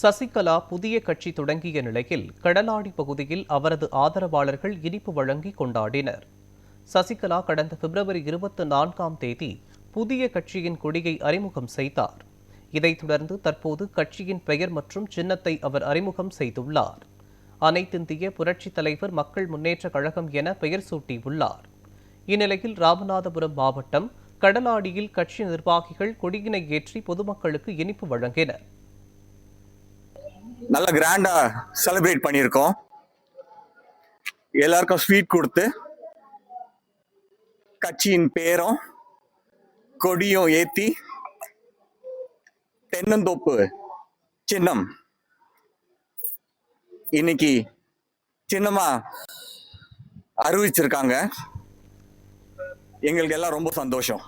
சசிகலா புதிய கட்சி தொடங்கிய நிலையில் கடலாடி பகுதியில் அவரது ஆதரவாளர்கள் இனிப்பு வழங்கி கொண்டாடினர். சசிகலா கடந்த பிப்ரவரி 24ஆம் தேதி புதிய கட்சியின் கொடியை அறிமுகம் செய்தார். இதைத் தொடர்ந்து தற்போது கட்சியின் பெயர் மற்றும் சின்னத்தை அவர் அறிமுகம் செய்துள்ளார். அனைத்திந்திய புரட்சித் தலைவர் மக்கள் முன்னேற்றக் கழகம் என பெயர் சூட்டியுள்ளார். இந்நிலையில் ராமநாதபுரம் மாவட்டம் கடலாடியில் கட்சி நிர்வாகிகள் கொடியினை ஏற்றி பொதுமக்களுக்கு இனிப்பு வழங்கினர். நல்ல கிராண்டா செலிப்ரேட் பண்ணியிருக்கோம். எல்லாருக்கும் ஸ்வீட் கொடுத்து கட்சியின் பேரும் கொடியும் ஏத்தி தென்னந்தோப்பு சின்னம் இன்னைக்கு சின்னமா அறிவிச்சிருக்காங்க. எங்களுக்கு எல்லாம் ரொம்ப சந்தோஷம்.